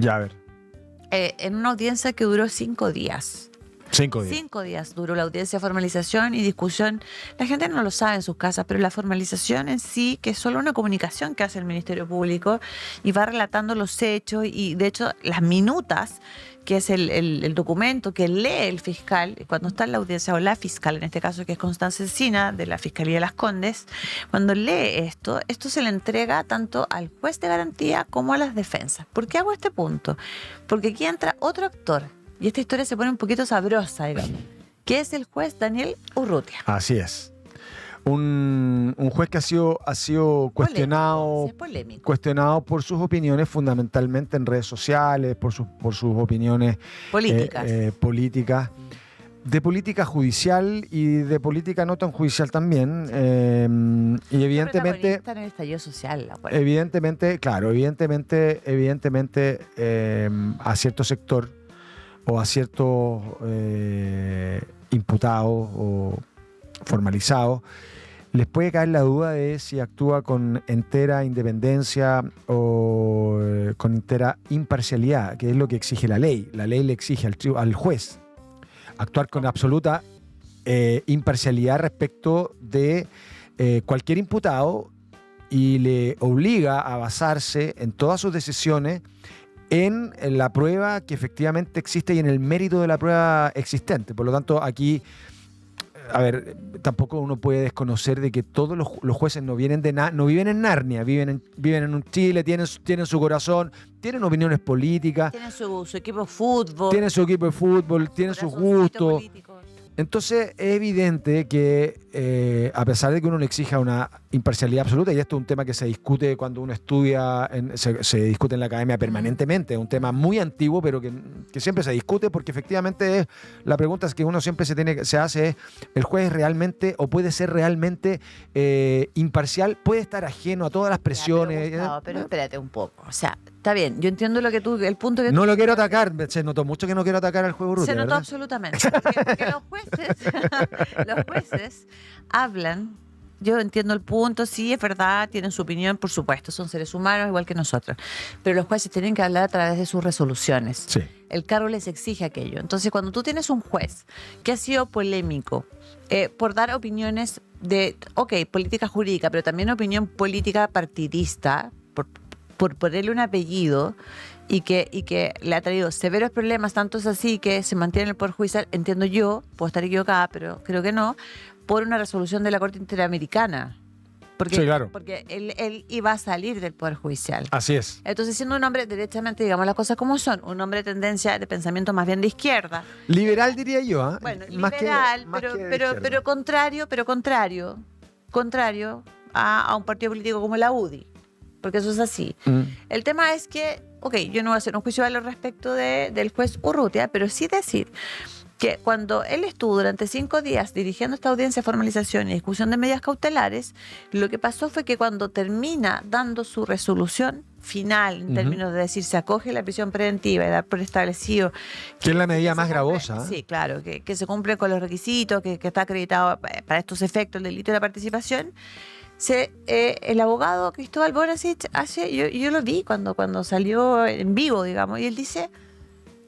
En una audiencia que duró 5 días. 5 días. 5 días duró la audiencia de formalización y discusión. La gente no lo sabe en sus casas, pero la formalización en sí, que es solo una comunicación que hace el Ministerio Público y va relatando los hechos y, de hecho, las minutas, que es el documento que lee el fiscal, cuando está en la audiencia, o la fiscal, en este caso, que es Constanza Encina, de la Fiscalía de Las Condes, cuando lee esto se le entrega tanto al juez de garantía como a las defensas. ¿Por qué hago este punto? Porque aquí entra otro actor, y esta historia se pone un poquito sabrosa, digamos, que es el juez Daniel Urrutia. Así es. Un juez que ha sido cuestionado, polémico. Cuestionado por sus opiniones, fundamentalmente en redes sociales, por sus opiniones políticas, de política judicial y de política no tan judicial también. Y evidentemente... Está en el estallido social. Evidentemente, a cierto sector o a ciertos imputados o formalizados, les puede caer la duda de si actúa con entera independencia o con entera imparcialidad, que es lo que exige la ley. La ley le exige al juez actuar con absoluta imparcialidad respecto de cualquier imputado y le obliga a basarse en todas sus decisiones en la prueba que efectivamente existe y en el mérito de la prueba existente. Por lo tanto, aquí... A ver, tampoco uno puede desconocer de que todos los jueces no viven en Narnia, viven en un Chile, tienen su corazón, tienen opiniones políticas. Tienen su equipo de fútbol. Tienen su equipo de fútbol, tienen sus gustos. Entonces es evidente que a pesar de que uno le exija una imparcialidad absoluta, y esto es un tema que se discute cuando uno estudia, se discute en la academia permanentemente, es un tema muy antiguo, pero que siempre se discute porque efectivamente la pregunta es que uno siempre se hace es, ¿el juez es realmente o puede ser realmente imparcial? ¿Puede estar ajeno a todas las presiones? Ya, pero espérate un poco, o sea, está bien, yo entiendo el punto que no lo quiero atacar, se notó mucho que no quiero atacar al juez Urrutia. Se notó ¿verdad? absolutamente, porque los jueces hablan. Yo entiendo el punto, sí, es verdad, tienen su opinión, por supuesto, son seres humanos igual que nosotros, pero los jueces tienen que hablar a través de sus resoluciones. Sí. El cargo les exige aquello. Entonces, cuando tú tienes un juez que ha sido polémico por dar opiniones de, política jurídica, pero también opinión política partidista, por ponerle un apellido, y que le ha traído severos problemas, tanto es así que se mantiene en el Poder Judicial, entiendo yo, puedo estar equivocada, pero creo que no, por una resolución de la Corte Interamericana. Porque, sí, claro. Porque él iba a salir del Poder Judicial. Así es. Entonces, siendo un hombre, derechamente, digamos las cosas como son, un hombre de tendencia, de pensamiento más bien de izquierda. Liberal, diría yo, ¿eh? Bueno, más liberal, que pero contrario a un partido político como la UDI. Porque eso es así. El tema es que, yo no voy a hacer un juicio al respecto del juez Urrutia, pero sí decir que cuando él estuvo durante 5 días dirigiendo esta audiencia de formalización y discusión de medidas cautelares, lo que pasó fue que cuando termina dando su resolución final, en términos de decir se acoge la prisión preventiva y dar por establecido... Que es la medida más gravosa. Sí, claro, que se cumple con los requisitos, que está acreditado para estos efectos el delito de la participación. El abogado Cristóbal Borasich yo lo vi cuando salió en vivo, digamos, y él dice,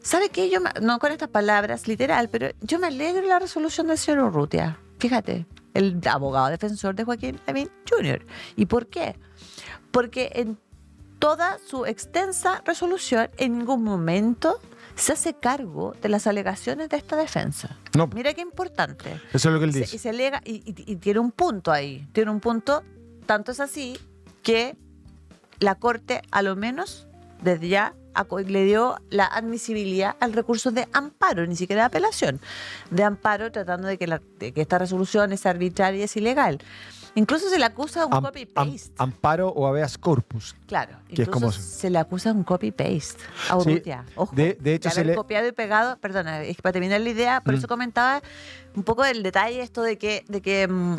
¿sabe qué? No con estas palabras literal, pero yo me alegro de la resolución del señor Urrutia. Fíjate, el abogado defensor de Joaquín Lavín Jr. ¿Y por qué? Porque en toda su extensa resolución en ningún momento se hace cargo de las alegaciones de esta defensa. No. Mira qué importante. Eso es lo que él dice. Y se alega, y tiene un punto ahí. Tiene un punto, tanto es así que la Corte, a lo menos, desde ya, le dio la admisibilidad al recurso de amparo, ni siquiera de apelación, de amparo, tratando de que esta resolución es arbitraria y es ilegal. Incluso se le acusa de un copy-paste. Amparo o habeas corpus. Claro, que es como se le acusa de un copy-paste a Urrutia. Sí, ojo, de hecho se le copiado y pegado, perdona, es que para terminar la idea, por eso comentaba un poco del detalle esto de que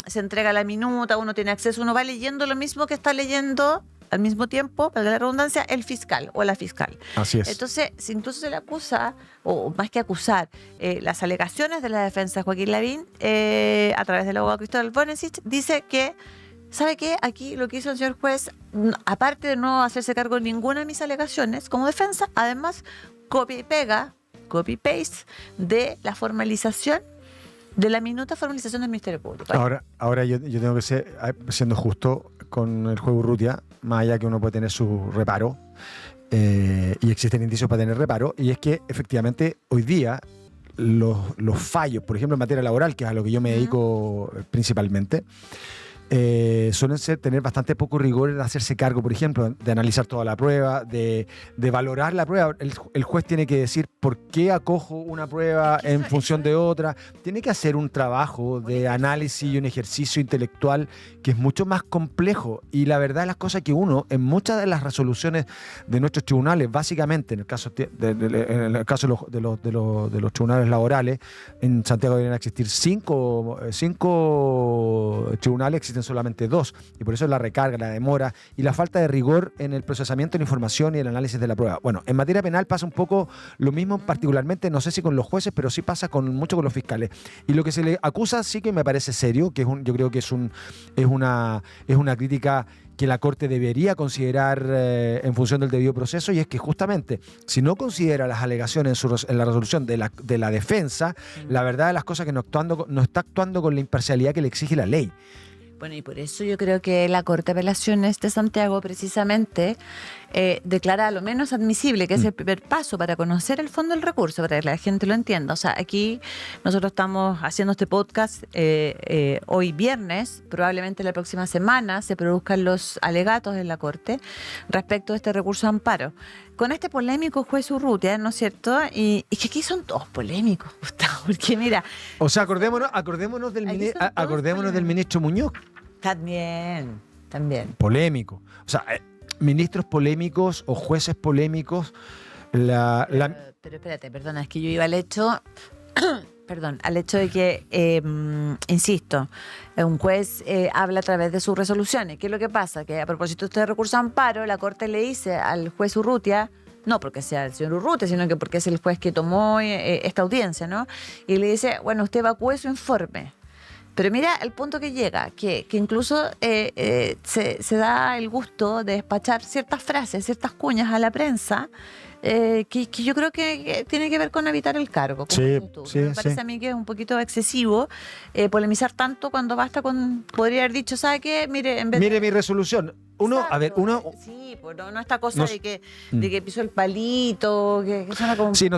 se entrega la minuta, uno tiene acceso, uno va leyendo lo mismo que está leyendo al mismo tiempo, para la redundancia, el fiscal o la fiscal. Así es. Entonces, si incluso se le acusa, o más que acusar, las alegaciones de la defensa de Joaquín Lavín, a través del abogado Cristóbal Bonesic, dice que, ¿sabe qué? Aquí lo que hizo el señor juez, aparte de no hacerse cargo de ninguna de mis alegaciones como defensa, además copia y pega, copy-paste de la formalización, de la minuta formalización del Ministerio Público. Ahora yo tengo que ser, siendo justo con el juez Urrutia, más allá que uno puede tener su reparo, y existen indicios para tener reparo, y es que efectivamente hoy día los fallos, por ejemplo en materia laboral, que es a lo que yo me dedico principalmente, suelen tener bastante poco rigor en hacerse cargo, por ejemplo, de analizar toda la prueba, de valorar la prueba. El juez tiene que decir por qué acojo una prueba en función de otra. Tiene que hacer un trabajo de análisis y un ejercicio intelectual que es mucho más complejo. Y la verdad de las cosas que uno, en muchas de las resoluciones de nuestros tribunales, básicamente en el caso de los tribunales laborales, en Santiago deberían existir cinco tribunales, existen solamente 2, y por eso la recarga, la demora y la falta de rigor en el procesamiento de la información y el análisis de la prueba. Bueno, en materia penal pasa un poco lo mismo, particularmente, no sé si con los jueces, pero sí pasa mucho con los fiscales. Y lo que se le acusa sí que me parece serio, que yo creo que es una crítica que la Corte debería considerar en función del debido proceso, y es que justamente si no considera las alegaciones en la resolución de la defensa, la verdad de las cosas que no está actuando con la imparcialidad que le exige la ley. Bueno, y por eso yo creo que la Corte de Apelaciones de Santiago precisamente declara lo menos admisible, que es el primer paso para conocer el fondo del recurso, para que la gente lo entienda. O sea, aquí nosotros estamos haciendo este podcast hoy viernes, probablemente la próxima semana se produzcan los alegatos en la Corte respecto a este recurso de amparo. Con este polémico juez Urrutia, ¿no es cierto? Y que aquí son todos polémicos, Gustavo, porque mira... O sea, acordémonos del ministro Muñoz. También. Polémico. O sea, ministros polémicos o jueces polémicos. Pero espérate, perdona, es que yo iba al hecho... al hecho de que, insisto, un juez habla a través de sus resoluciones. ¿Qué es lo que pasa? Que a propósito de este recurso de amparo, la Corte le dice al juez Urrutia, no porque sea el señor Urrutia, sino que porque es el juez que tomó esta audiencia, ¿no? Y le dice, bueno, usted evacúe su informe. Pero mira el punto que llega, que incluso se da el gusto de despachar ciertas frases, ciertas cuñas a la prensa, que yo creo que tiene que ver con evitar el cargo. Como sí, tú. Sí, me parece a mí que es un poquito excesivo polemizar tanto cuando basta con... Podría haber dicho, ¿sabe qué? Mire mi resolución. Sí, pues no esta cosa de que pisó el palito, que suena como... Sí,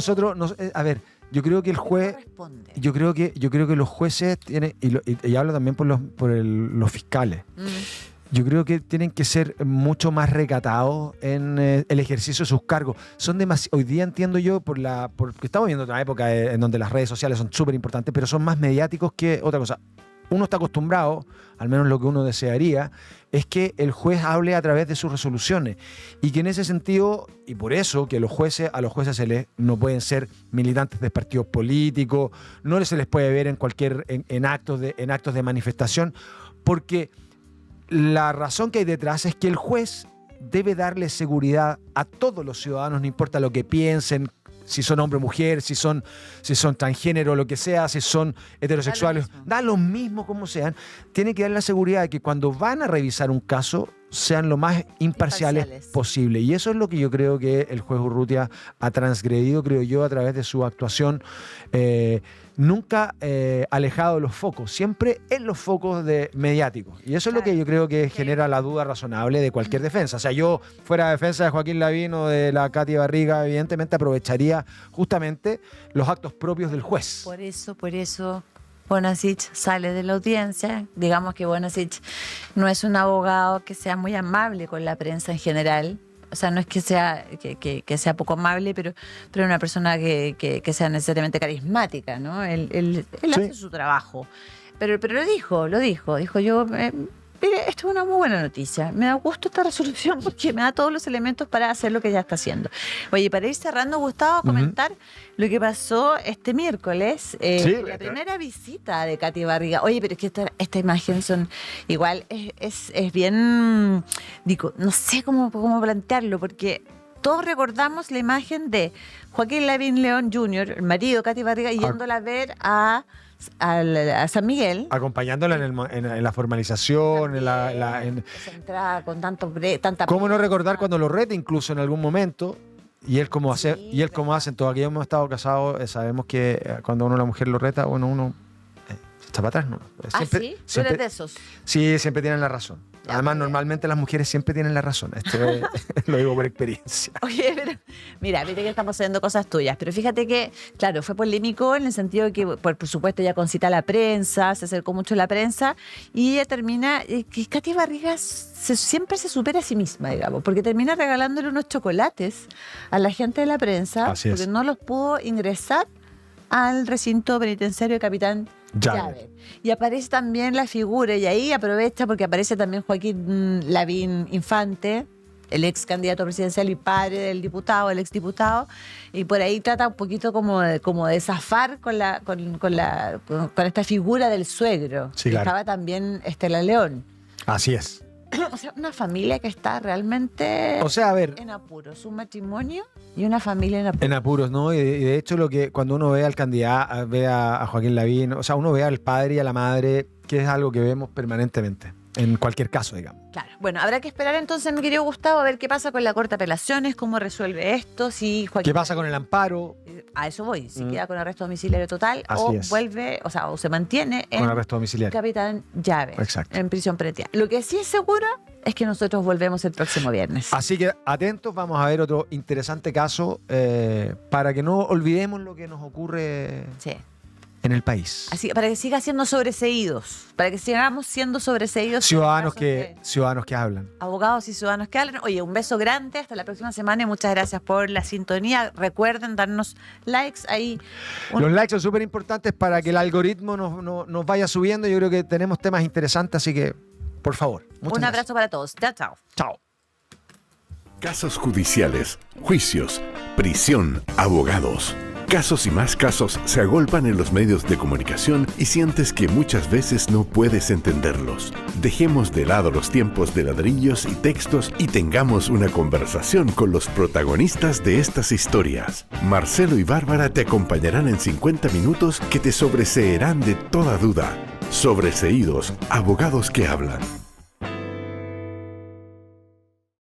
yo creo que el juez, yo creo que los jueces tienen, y hablo también por los fiscales, yo creo que tienen que ser mucho más recatados en el ejercicio de sus cargos. Hoy día entiendo yo, porque estamos viviendo otra época en donde las redes sociales son súper importantes, pero son más mediáticos que otra cosa. Uno está acostumbrado, al menos lo que uno desearía, es que el juez hable a través de sus resoluciones, y que en ese sentido, y por eso que a los jueces no pueden ser militantes de partidos políticos, no se les puede ver en actos de manifestación, porque la razón que hay detrás es que el juez debe darle seguridad a todos los ciudadanos, no importa lo que piensen, si son hombre o mujer, si son transgénero o lo que sea, si son heterosexuales, da lo mismo como sean, tiene que dar la seguridad de que cuando van a revisar un caso sean lo más imparciales posible. Y eso es lo que yo creo que el juez Urrutia ha transgredido, creo yo, a través de su actuación, nunca alejado de los focos, siempre en los focos mediáticos. Y eso es lo que yo creo que genera la duda razonable de cualquier defensa. O sea, yo fuera defensa de Joaquín Lavín o de la Katy Barriga, evidentemente aprovecharía justamente los actos propios del juez. Por eso Bonesic sale de la audiencia. Digamos que Bonesic no es un abogado que sea muy amable con la prensa en general. O sea, no es que sea poco amable, pero una persona que sea necesariamente carismática, ¿no? Él hace su trabajo. Pero lo dijo. Dijo, yo Mire, esto es una muy buena noticia. Me da gusto esta resolución porque me da todos los elementos para hacer lo que ya está haciendo. Oye, para ir cerrando, Gustavo, comentar lo que pasó este miércoles. La primera visita de Katy Barriga. Oye, pero es que esta imagen son igual, es bien, digo, no sé cómo plantearlo, porque todos recordamos la imagen de Joaquín Lavín León Jr., el marido de Katy Barriga, yéndola a ver a San Miguel, acompañándola en la formalización, en esa entrada con tanta ¿cómo no recordar cuando lo reta incluso en algún momento? Y él como hace, hacen todos aquellos que hemos estado casados, sabemos que cuando uno la mujer lo reta, bueno, uno está para atrás, ¿no? Siempre, ¿sí? ¿Tú eres de esos? Sí, siempre tienen la razón. Además, normalmente las mujeres siempre tienen la razón. Esto lo digo por experiencia. Oye, pero mira que estamos haciendo cosas tuyas. Pero fíjate que, claro, fue polémico en el sentido de que, por supuesto, ella concita a la prensa, se acercó mucho a la prensa y ella termina, que Katy Barriga siempre se supera a sí misma, digamos, porque termina regalándole unos chocolates a la gente de la prensa porque no los pudo ingresar al recinto penitenciario de Capitán Llave. Y aparece también la figura, y ahí aprovecha porque aparece también Joaquín Lavín Infante, el ex candidato presidencial y padre del diputado, el ex diputado, y por ahí trata un poquito como de zafar con esta figura del suegro. Sí, claro. Estaba también Estela León. Así es. O sea, una familia que está realmente en apuros. Un matrimonio y una familia en apuros. En apuros, ¿no? Y de hecho, cuando uno ve al candidato, ve a Joaquín Lavín, o sea, uno ve al padre y a la madre, que es algo que vemos permanentemente, en cualquier caso, digamos. Claro. Bueno, habrá que esperar entonces, mi querido Gustavo, a ver qué pasa con la Corte de Apelaciones, cómo resuelve esto, si Joaquín... ¿Qué pasa con el amparo? A eso voy, si queda con arresto domiciliario total vuelve, o se mantiene con arresto domiciliario. Capitán Llave. Exacto. En prisión preventiva. Lo que sí es seguro es que nosotros volvemos el próximo viernes. Así que atentos, vamos a ver otro interesante caso para que no olvidemos lo que nos ocurre en el país. Así, para que siga siendo sobreseídos, para que sigamos siendo sobreseídos. Ciudadanos que hablan. Abogados y ciudadanos que hablan. Oye, un beso grande, hasta la próxima semana y muchas gracias por la sintonía. Recuerden darnos likes ahí. Los likes son súper importantes para que el algoritmo nos vaya subiendo. Yo creo que tenemos temas interesantes, así que, por favor. Un abrazo para todos. Chao. Chao. Casos judiciales, juicios, prisión, abogados. Casos y más casos se agolpan en los medios de comunicación y sientes que muchas veces no puedes entenderlos. Dejemos de lado los tiempos de ladrillos y textos y tengamos una conversación con los protagonistas de estas historias. Marcelo y Bárbara te acompañarán en 50 minutos que te sobreseerán de toda duda. Sobreseídos, abogados que hablan.